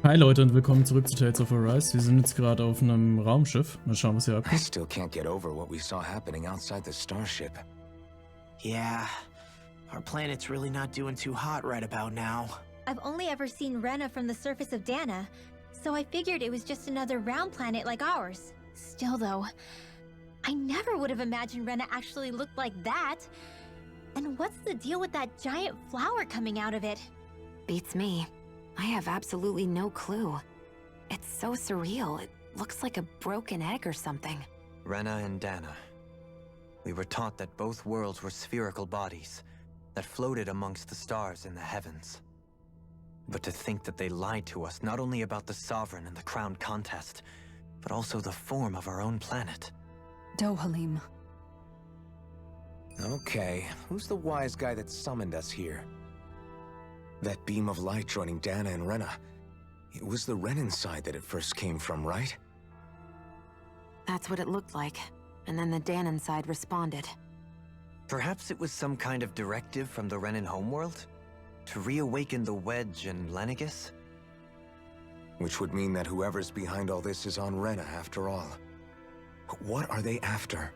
Hi Leute und willkommen zurück zu Tales of Arise. Wir sind jetzt gerade auf einem Raumschiff. Mal schauen, was hier I abgeht. still can't get over what we saw happening outside the starship. Yeah, our planet's really not doing too hot right about now. I've only ever seen Rena from the surface of Dana, so I figured it was just another round planet like ours. Still though, I never would have imagined Rena actually looked like that. And what's the deal with that giant flower coming out of it? Beats me. I have absolutely no clue. It's so surreal. It looks like a broken egg or something. Rena and Dana. We were taught that both worlds were spherical bodies that floated amongst the stars in the heavens. But to think that they lied to us not only about the Sovereign and the Crown contest, but also the form of our own planet. Dohalim. Okay, who's the wise guy that summoned us here? That beam of light joining Dana and Rena. It was the Renan side that it first came from, right? That's what it looked like. And then the Danon side responded. Perhaps it was some kind of directive from the Renan homeworld? To reawaken the Wedge and Lenegis? Which would mean that whoever's behind all this is on Rena after all. But what are they after?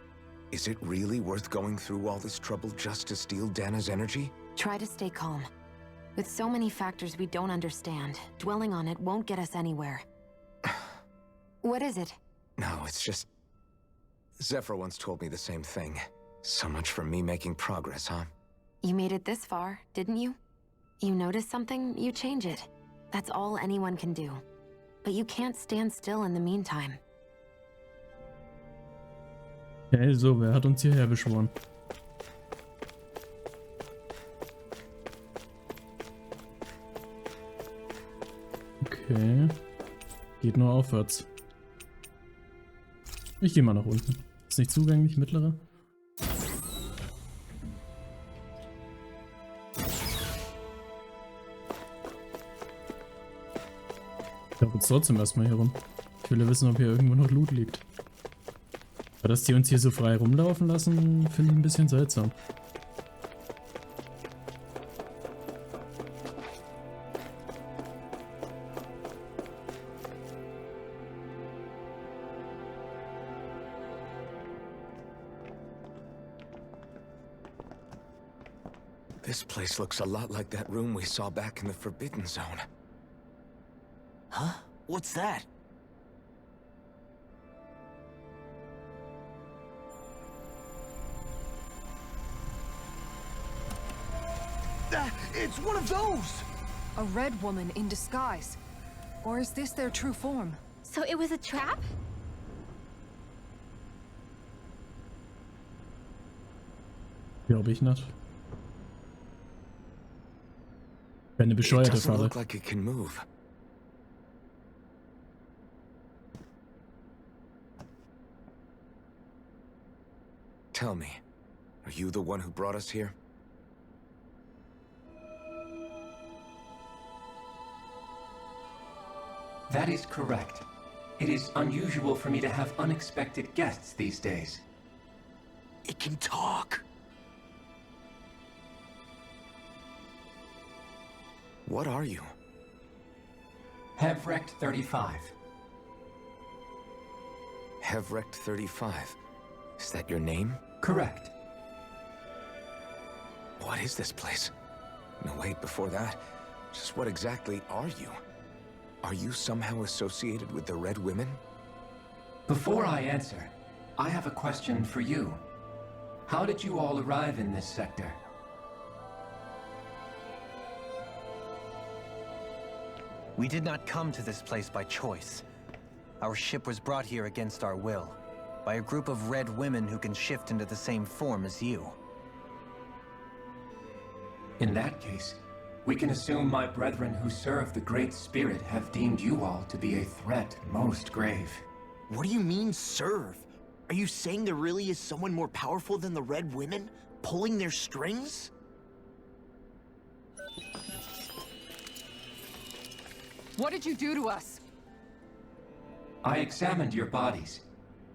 Is it really worth going through all this trouble just to steal Dana's energy? Try to stay calm. With so many factors we don't understand, dwelling on it won't get us anywhere. What is it? No, it's just... Zephyr once told me the same thing. So much for me making progress, huh? You made it this far, didn't you? You notice something, you change it. That's all anyone can do. But you can't stand still in the meantime. Okay, so, wer hat uns hierher beschworen? Okay. Geht nur aufwärts. Ich gehe mal nach unten. Ist nicht zugänglich, mittlere? Ich glaube jetzt trotzdem erstmal hier rum. Ich will ja wissen, ob hier irgendwo noch Loot liegt. Aber dass die uns hier so frei rumlaufen lassen, finde ich ein bisschen seltsam. This place looks a lot like that room we saw back in the Forbidden Zone. Huh? What's that? It's one of those! A red woman in disguise. Or is this their true form? So it was a trap? Glaube ich nicht. Wäre eine It bescheuerte doesn't Falle. look like it can move. Tell me, are you the one who brought us here? That is correct. It is unusual for me to have unexpected guests these days. It can talk. What are you? Hevrecht 35. Hevrecht 35. Is that your name? Correct. What is this place? No, wait, before that, just what exactly are you? Are you somehow associated with the Red Women? Before I answer, I have a question for you. How did you all arrive in this sector? We did not come to this place by choice. Our ship was brought here against our will, by a group of red women who can shift into the same form as you. In that case, we can assume my brethren who serve the Great Spirit have deemed you all to be a threat most grave. What do you mean, serve? Are you saying there really is someone more powerful than the Red Women, pulling their strings? What did you do to us? I examined your bodies.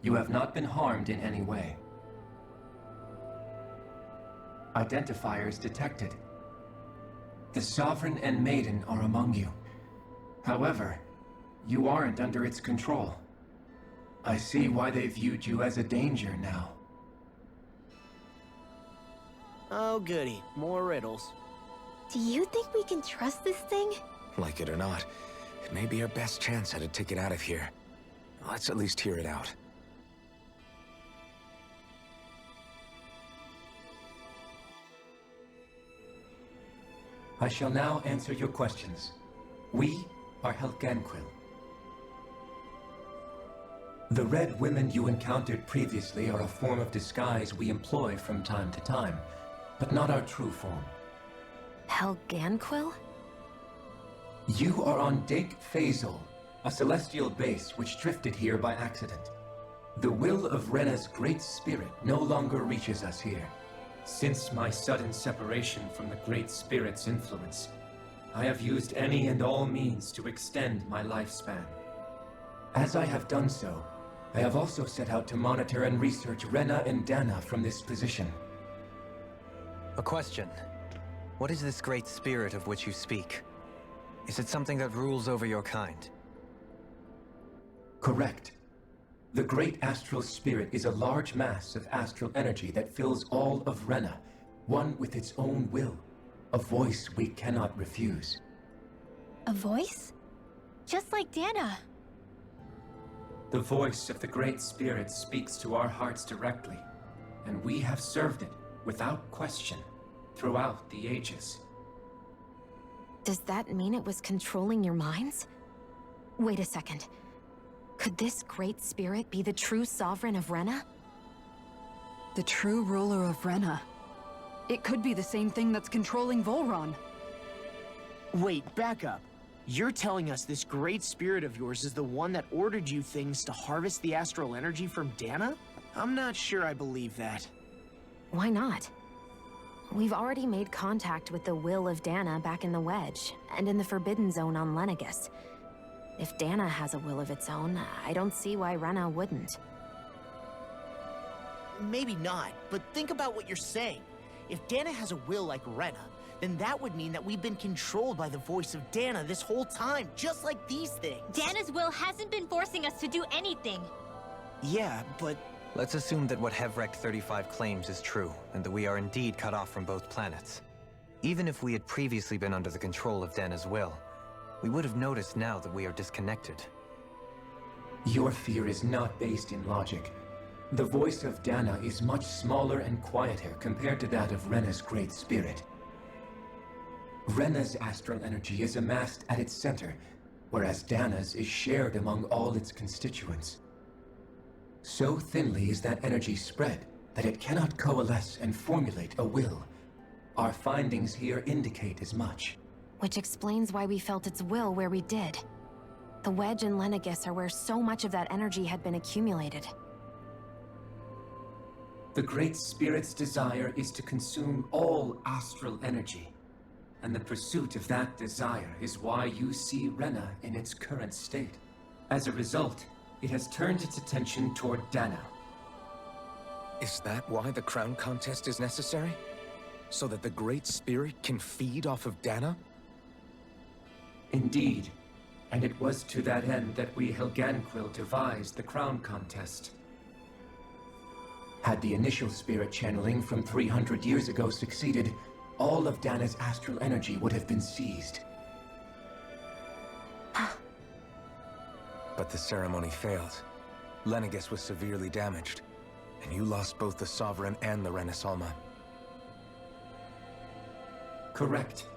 You have not been harmed in any way. Identifiers detected. The Sovereign and Maiden are among you. However, you aren't under its control. I see why they viewed you as a danger now. Oh goody, more riddles. Do you think we can trust this thing? Like it or not, it may be our best chance at a ticket out of here. Let's at least hear it out. I shall now answer your questions. We are Helganquil. The red women you encountered previously are a form of disguise we employ from time to time, but not our true form. Helganquil? You are on Dake Phasol, a celestial base which drifted here by accident. The will of Rena's great spirit no longer reaches us here. Since my sudden separation from the Great Spirit's influence, I have used any and all means to extend my lifespan. As I have done so, I have also set out to monitor and research Rena and Dana from this position. A question. What is this great spirit of which you speak? Is it something that rules over your kind? Correct. The Great Astral Spirit is a large mass of astral energy that fills all of Rena, one with its own will, a voice we cannot refuse. A voice? Just like Dana. The voice of the Great Spirit speaks to our hearts directly, and we have served it without question throughout the ages. Does that mean it was controlling your minds? Wait a second. Could this great spirit be the true sovereign of Rena? The true ruler of Rena. It could be the same thing that's controlling Volron. Wait, back up. You're telling us this great spirit of yours is the one that ordered you things to harvest the astral energy from Dana? I'm not sure I believe that. Why not? We've already made contact with the will of Dana back in the Wedge, and in the Forbidden Zone on Lenegus. If Dana has a will of its own, I don't see why Rena wouldn't. Maybe not, but think about what you're saying. If Dana has a will like Rena, then that would mean that we've been controlled by the voice of Dana this whole time, just like these things. Dana's will hasn't been forcing us to do anything. Yeah, but... Let's assume that what Hevrecht 35 claims is true, and that we are indeed cut off from both planets. Even if we had previously been under the control of Dana's will, we would have noticed now that we are disconnected. Your fear is not based in logic. The voice of Dana is much smaller and quieter compared to that of Rena's great spirit. Rena's astral energy is amassed at its center, whereas Dana's is shared among all its constituents. So thinly is that energy spread that it cannot coalesce and formulate a will. Our findings here indicate as much. Which explains why we felt its will where we did. The Wedge and Lenegus are where so much of that energy had been accumulated. The Great Spirit's desire is to consume all astral energy. And the pursuit of that desire is why you see Rena in its current state. As a result, it has turned its attention toward Dana. Is that why the crown contest is necessary? So that the Great Spirit can feed off of Dana? Indeed. And it was to that end that we Helganquil devised the crown contest. Had the initial spirit channeling from 300 years ago succeeded, all of Dana's astral energy would have been seized. But the ceremony failed. Lenegus was severely damaged, and you lost both the Sovereign and the Renaissance. Correct.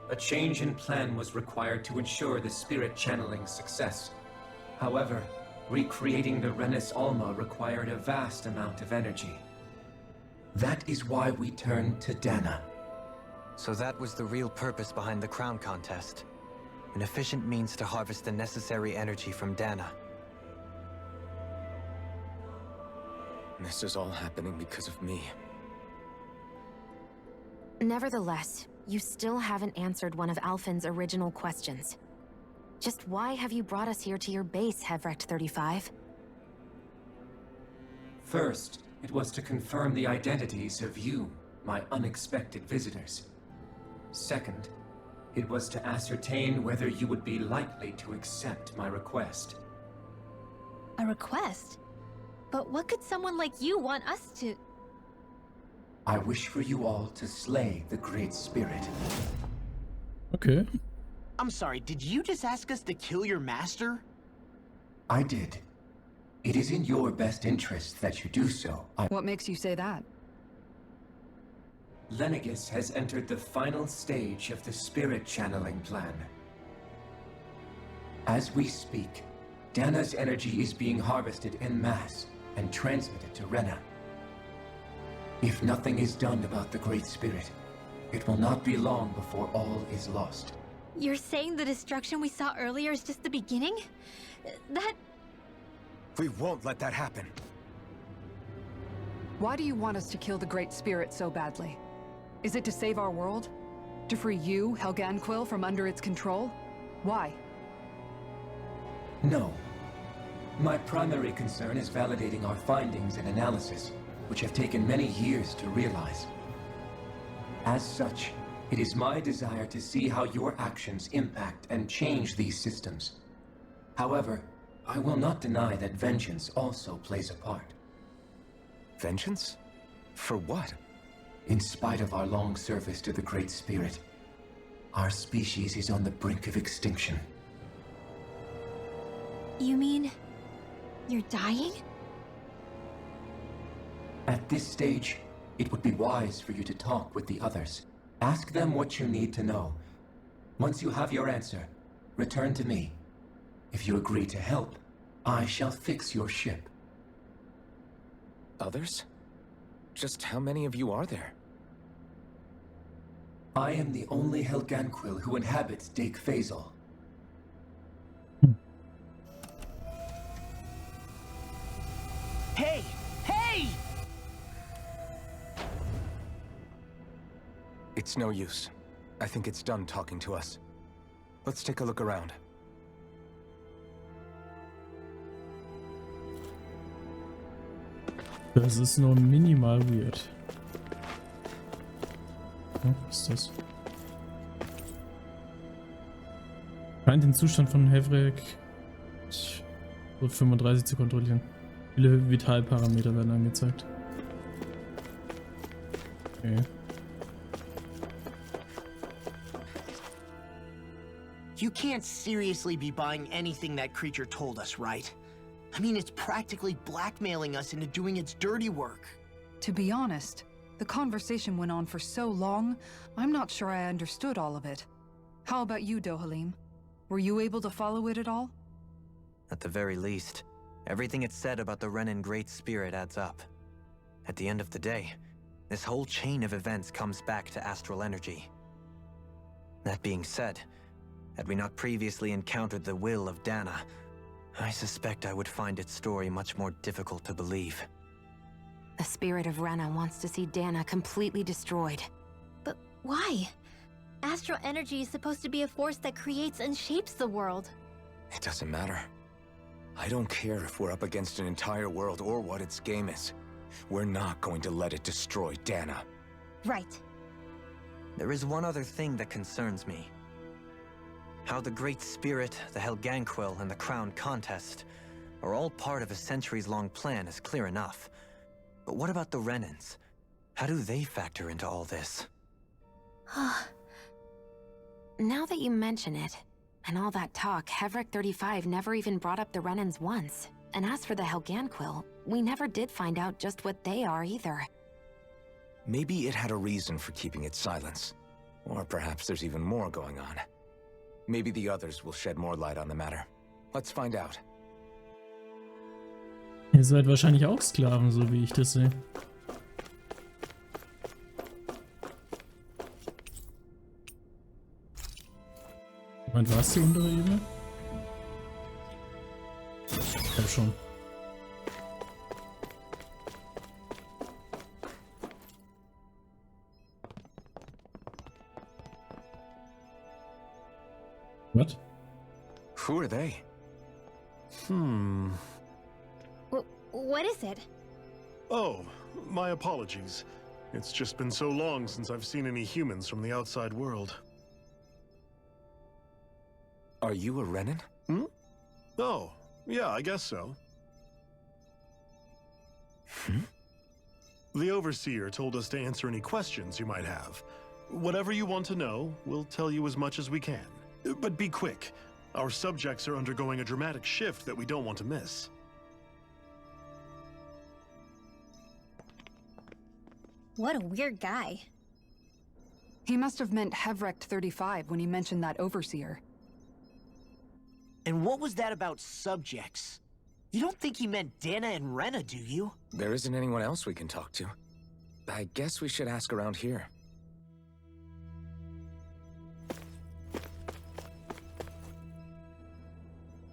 A change in plan was required to ensure the spirit channeling's success. However, recreating the Renis Alma required a vast amount of energy. That is why we turned to Dana. So that was the real purpose behind the crown contest. An efficient means to harvest the necessary energy from Dana. This is all happening because of me. Nevertheless, you still haven't answered one of Alphen's original questions. Just why have you brought us here to your base, Hevrecht 35? First, it was to confirm the identities of you, my unexpected visitors. Second, It was to ascertain whether you would be likely to accept my request. A request? But what could someone like you want us to... I wish for you all to slay the Great Spirit. Okay. I'm sorry, did you just ask us to kill your master? I did. It is in your best interest that you do so. What makes you say that? Lenegis has entered the final stage of the spirit channeling plan. As we speak, Dana's energy is being harvested en masse and transmitted to Rena. If nothing is done about the Great Spirit, it will not be long before all is lost. You're saying the destruction we saw earlier is just the beginning? That... We won't let that happen. Why do you want us to kill the Great Spirit so badly? Is it to save our world? To free you, Helganquil, from under its control? Why? No. My primary concern is validating our findings and analysis, which have taken many years to realize. As such, it is my desire to see how your actions impact and change these systems. However, I will not deny that vengeance also plays a part. Vengeance? For what? In spite of our long service to the Great Spirit, our species is on the brink of extinction. You mean... you're dying? At this stage, it would be wise for you to talk with the others. Ask them what you need to know. Once you have your answer, return to me. If you agree to help, I shall fix your ship. Others? Just how many of you are there? I am the only Helganquil who inhabits Dake Faisal. Hey! Hey! It's no use. I think it's done talking to us. Let's take a look around. Das ist nur minimal weird. Oh, was ist das? Scheint den Zustand von Hevrek 35 zu kontrollieren. Viele Vitalparameter werden angezeigt. Okay. You can't seriously be buying anything that creature told us, right? I mean, it's practically blackmailing us into doing its dirty work. To be honest, the conversation went on for so long, I'm not sure I understood all of it. How about you, Dohalim? Were you able to follow it at all? At the very least, everything it said about the Renan Great Spirit adds up. At the end of the day, this whole chain of events comes back to astral energy. That being said, had we not previously encountered the will of Dana, I suspect I would find its story much more difficult to believe. The spirit of Rena wants to see Dana completely destroyed. But why? Astral energy is supposed to be a force that creates and shapes the world. It doesn't matter. I don't care if we're up against an entire world or what its game is. We're not going to let it destroy Dana. Right. There is one other thing that concerns me. How the Great Spirit, the Helganquil, and the Crown Contest are all part of a centuries-long plan is clear enough. But what about the Renans? How do they factor into all this? Now that you mention it, and all that talk, Hevrek 35 never even brought up the Renans once. And as for the Helganquil, we never did find out just what they are either. Maybe it had a reason for keeping its silence. Or perhaps there's even more going on. Maybe the others will shed more light on the matter. Let's find out. Ihr seid wahrscheinlich auch Sklaven, so wie ich das sehe. Meint, war's die untere Ebene? Ja, schon. What? Who are they? What is it? Oh, my apologies. It's just been so long since I've seen any humans from the outside world. Are you a Renan? Hmm? Oh, yeah, I guess so. The Overseer told us to answer any questions you might have. Whatever you want to know, we'll tell you as much as we can. But be quick. Our subjects are undergoing a dramatic shift that we don't want to miss. What a weird guy. He must have meant Hevrecht 35 when he mentioned that Overseer. And what was that about subjects? You don't think he meant Dana and Rena, do you? There isn't anyone else we can talk to. I guess we should ask around here.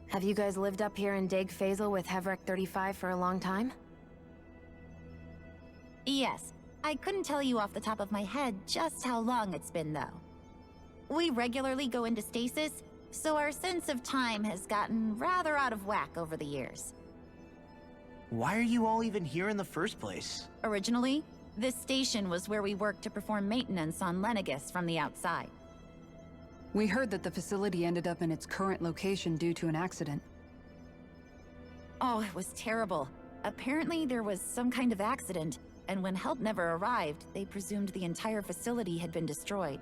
Have you guys lived up here in Deg Faisal with Hevrecht 35 for a long time? Yes. I couldn't tell you off the top of my head just how long it's been, though. We regularly go into stasis, so our sense of time has gotten rather out of whack over the years. Why are you all even here in the first place? Originally, this station was where we worked to perform maintenance on Lenegis from the outside. We heard that the facility ended up in its current location due to an accident. Oh, it was terrible. Apparently there was some kind of accident, and when help never arrived, they presumed the entire facility had been destroyed.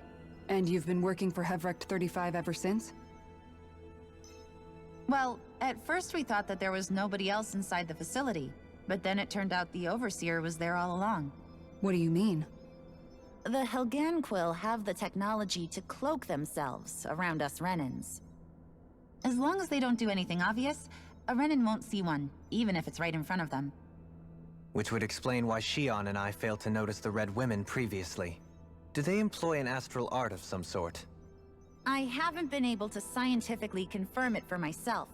And you've been working for Hevrecht 35 ever since? Well, at first we thought that there was nobody else inside the facility, but then it turned out the Overseer was there all along. What do you mean? The Helganquill have the technology to cloak themselves around us Renans. As long as they don't do anything obvious, a Renan won't see one, even if it's right in front of them. Which would explain why Shion and I failed to notice the Red Women previously. Do they employ an astral art of some sort? I haven't been able to scientifically confirm it for myself,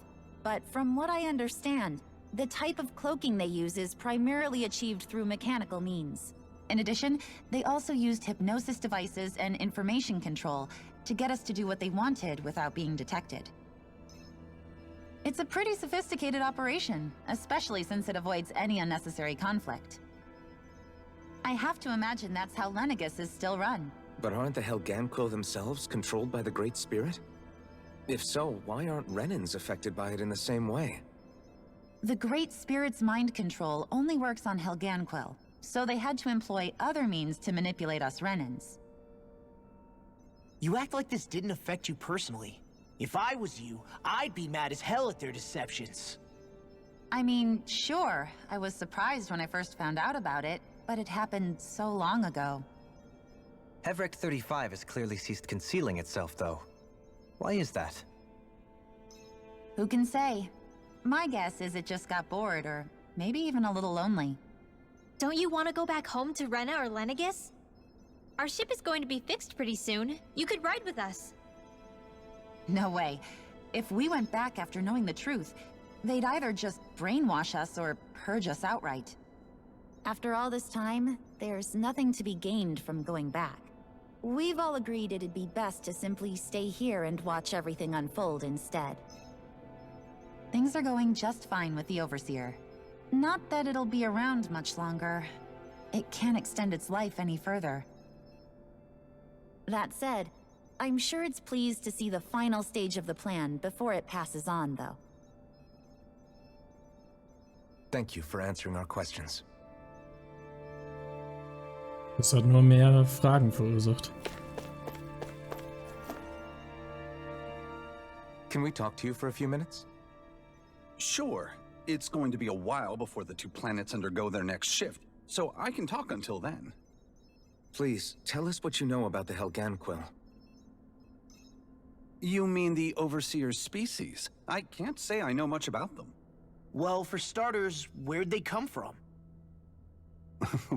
but from what I understand, the type of cloaking they use is primarily achieved through mechanical means. In addition, they also used hypnosis devices and information control to get us to do what they wanted without being detected. It's a pretty sophisticated operation, especially since it avoids any unnecessary conflict. I have to imagine that's how Lenegis is still run. But aren't the Helganquill themselves controlled by the Great Spirit? If so, why aren't Renans affected by it in the same way? The Great Spirit's mind control only works on Helganquill, so they had to employ other means to manipulate us Renans. You act like this didn't affect you personally. If I was you, I'd be mad as hell at their deceptions. I mean, sure, I was surprised when I first found out about it, but it happened so long ago. Hevrecht 35 has clearly ceased concealing itself, though. Why is that? Who can say? My guess is it just got bored, or maybe even a little lonely. Don't you want to go back home to Rena or Lenegis? Our ship is going to be fixed pretty soon. You could ride with us. No way. If we went back after knowing the truth, they'd either just brainwash us or purge us outright. After all this time, there's nothing to be gained from going back. We've all agreed it'd be best to simply stay here and watch everything unfold instead. Things are going just fine with the Overseer. Not that it'll be around much longer. It can't extend its life any further. That said, I'm sure it's pleased to see the final stage of the plan before it passes on, though. Thank you for answering our questions. Das hat nur mehr Fragen verursacht. Can we talk to you for a few minutes? Sure. It's going to be a while before the two planets undergo their next shift, so I can talk until then. Please, tell us what you know about the Helganquill. You mean the Overseer's species? I can't say I know much about them. Well, for starters, where'd they come from?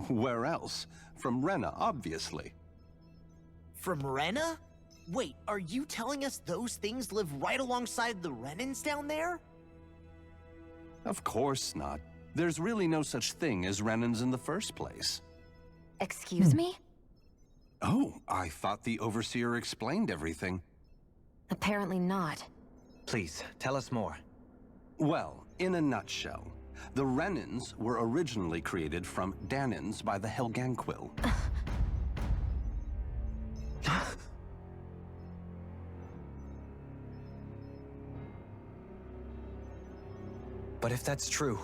Where else? From Rena, obviously. From Rena? Wait, are you telling us those things live right alongside the Renans down there? Of course not. There's really no such thing as Renans in the first place. Excuse me? Oh, I thought the Overseer explained everything. Apparently not. Please, tell us more. Well, in a nutshell, the Renans were originally created from Danans by the Helganquill. But if that's true,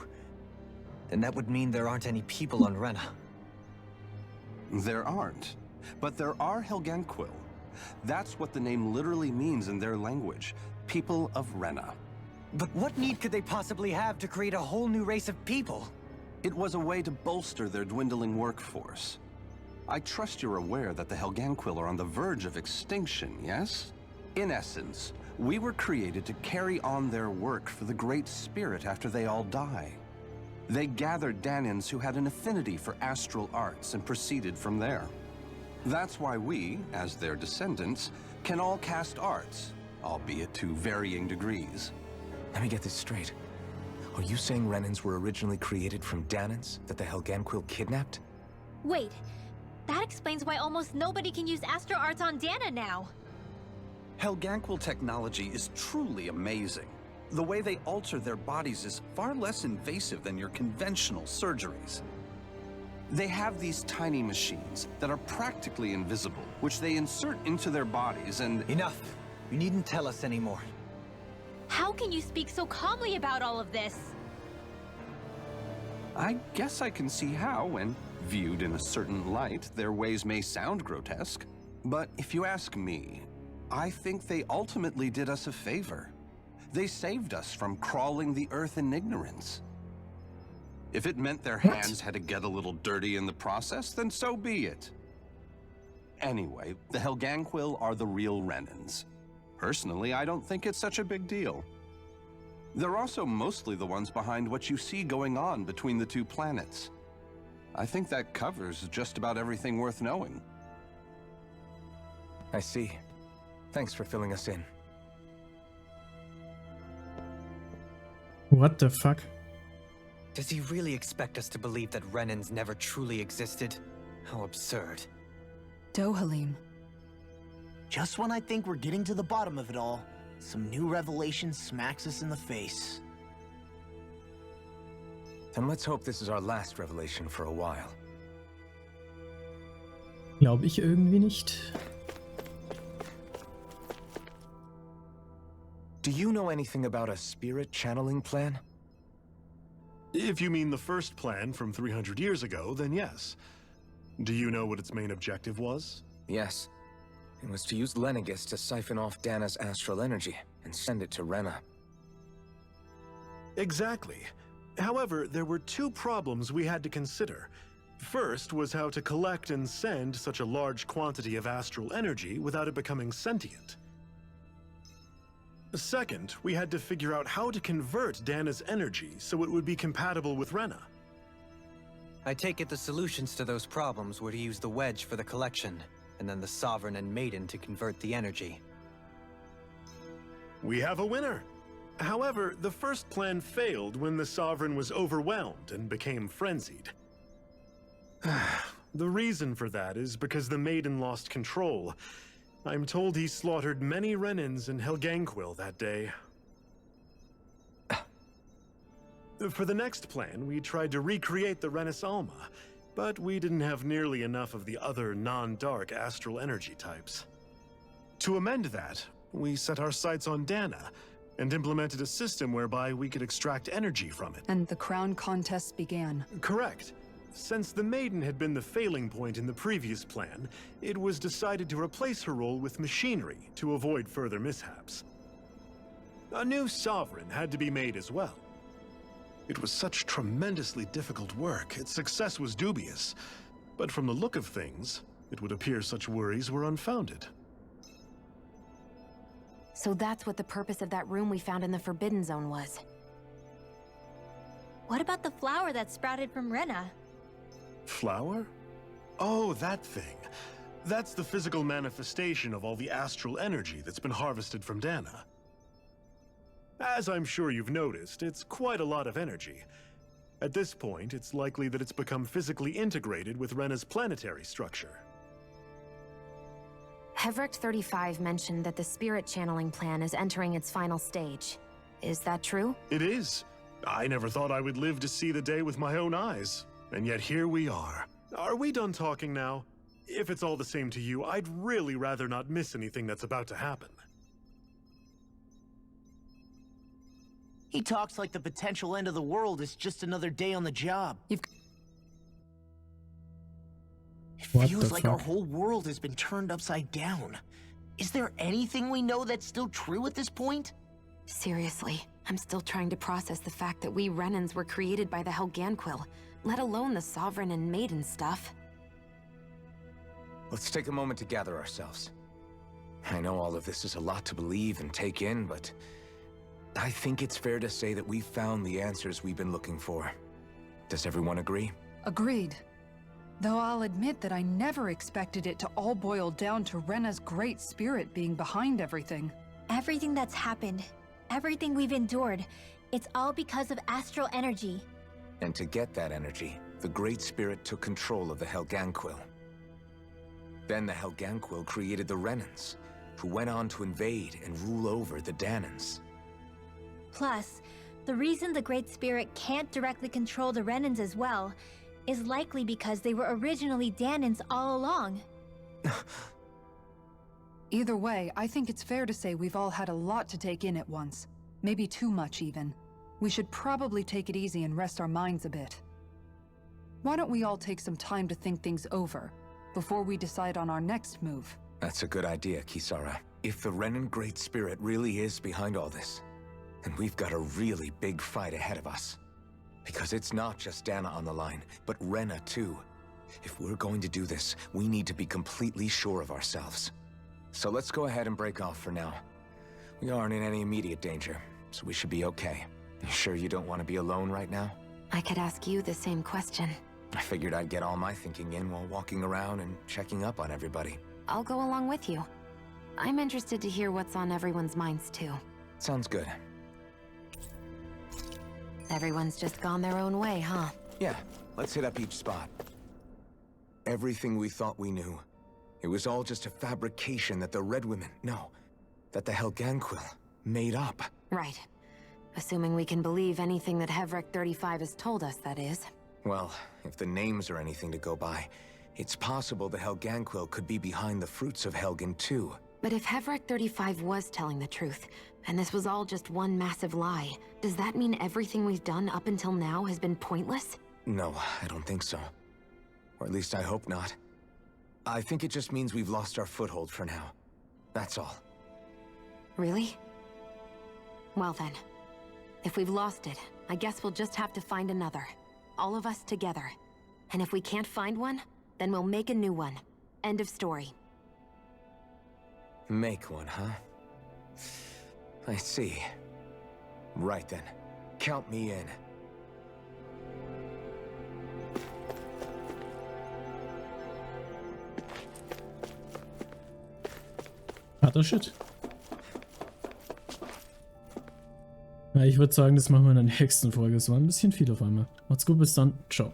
then that would mean there aren't any people on Rena. There aren't, but there are Helganquil. That's what the name literally means in their language, people of Rena. But what need could they possibly have to create a whole new race of people? It was a way to bolster their dwindling workforce. I trust you're aware that the Helganquil are on the verge of extinction, yes? In essence, we were created to carry on their work for the Great Spirit after they all die. They gathered Danans who had an affinity for astral arts and proceeded from there. That's why we, as their descendants, can all cast arts, albeit to varying degrees. Let me get this straight. Are you saying Renans were originally created from Danans that the Helganquil kidnapped? Wait, that explains why almost nobody can use astro arts on Dana now. Helganquil technology is truly amazing. The way they alter their bodies is far less invasive than your conventional surgeries. They have these tiny machines that are practically invisible, which they insert into their bodies and— Enough! You needn't tell us anymore. How can you speak so calmly about all of this? I guess I can see how, when viewed in a certain light, their ways may sound grotesque. But if you ask me, I think they ultimately did us a favor. They saved us from crawling the earth in ignorance. If it meant their hands had to get a little dirty in the process, then so be it. Anyway, the Helganquil are the real Renans. Personally, I don't think it's such a big deal. They're also mostly the ones behind what you see going on between the two planets. I think that covers just about everything worth knowing. I see. Thanks for filling us in. What the fuck? Does he really expect us to believe that Renans never truly existed? How absurd. Dohalim. Just when I think we're getting to the bottom of it all, some new revelation smacks us in the face. Then let's hope this is our last revelation for a while. Glaube ich irgendwie nicht. Do you know anything about a spirit channeling plan? If you mean the first plan from 300 years ago, then yes. Do you know what its main objective was? Yes. It was to use Lenegis to siphon off Dana's astral energy and send it to Rena. Exactly. However, there were two problems we had to consider. First was how to collect and send such a large quantity of astral energy without it becoming sentient. Second, we had to figure out how to convert Dana's energy so it would be compatible with Rena. I take it the solutions to those problems were to use the wedge for the collection, and then the Sovereign and Maiden to convert the energy. We have a winner! However, the first plan failed when the Sovereign was overwhelmed and became frenzied. The reason for that is because the Maiden lost control. I'm told he slaughtered many Renans and Helganquil that day. For the next plan, we tried to recreate the Renis Alma, but we didn't have nearly enough of the other non-dark astral energy types. To amend that, we set our sights on Dana, and implemented a system whereby we could extract energy from it. And the crown contests began. Correct. Since the Maiden had been the failing point in the previous plan, it was decided to replace her role with machinery to avoid further mishaps. A new Sovereign had to be made as well. It was such tremendously difficult work, its success was dubious. But from the look of things, it would appear such worries were unfounded. So that's what the purpose of that room we found in the Forbidden Zone was. What about the flower that sprouted from Rena? Flower? Oh, that thing. That's the physical manifestation of all the astral energy that's been harvested from Dana. As I'm sure you've noticed, it's quite a lot of energy. At this point, it's likely that it's become physically integrated with Rena's planetary structure. Hevrecht 35 mentioned that the spirit channeling plan is entering its final stage. Is that true? It is. I never thought I would live to see the day with my own eyes. And yet here we are. Are we done talking now? If it's all the same to you, I'd really rather not miss anything that's about to happen. He talks like the potential end of the world is just another day on the job. It feels like our whole world has been turned upside down. Is there anything we know that's still true at this point? Seriously, I'm still trying to process the fact that we Renans were created by the Helganquil, let alone the Sovereign and Maiden stuff. Let's take a moment to gather ourselves. I know all of this is a lot to believe and take in, but I think it's fair to say that we've found the answers we've been looking for. Does everyone agree? Agreed. Though I'll admit that I never expected it to all boil down to Rena's great spirit being behind everything. Everything that's happened, everything we've endured, it's all because of astral energy. And to get that energy, the Great Spirit took control of the Helganquil. Then the Helganquil created the Renans, who went on to invade and rule over the Danans. Plus, the reason the Great Spirit can't directly control the Renans as well is likely because they were originally Danans all along. Either way, I think it's fair to say we've all had a lot to take in at once. Maybe too much, even. We should probably take it easy and rest our minds a bit. Why don't we all take some time to think things over, before we decide on our next move? That's a good idea, Kisara. If the Renan Great Spirit really is behind all this, then we've got a really big fight ahead of us. Because it's not just Dana on the line, but Rena too. If we're going to do this, we need to be completely sure of ourselves. So let's go ahead and break off for now. We aren't in any immediate danger, so we should be okay. You sure you don't want to be alone right now? I could ask you the same question. I figured I'd get all my thinking in while walking around and checking up on everybody. I'll go along with you. I'm interested to hear what's on everyone's minds too. Sounds good. Everyone's just gone their own way, huh? Yeah, let's hit up each spot. Everything we thought we knew, it was all just a fabrication that the Red Women, that the Helganquil made up. Right. Assuming we can believe anything that Hevrek 35 has told us, that is. Well, if the names are anything to go by, it's possible the Helganquil could be behind the fruits of Helgen too. But if Hevrek 35 was telling the truth, and this was all just one massive lie, does that mean everything we've done up until now has been pointless? No, I don't think so. Or at least I hope not. I think it just means we've lost our foothold for now. That's all. Really? Well then, if we've lost it, I guess we'll just have to find another. All of us together. And if we can't find one, then we'll make a new one. End of story. Make one, huh? I see. Right then. Count me in. Harter Shit. Ja, ich würde sagen, das machen wir in der nächsten Folge. Es war ein bisschen viel auf einmal. Macht's gut, bis dann. Ciao.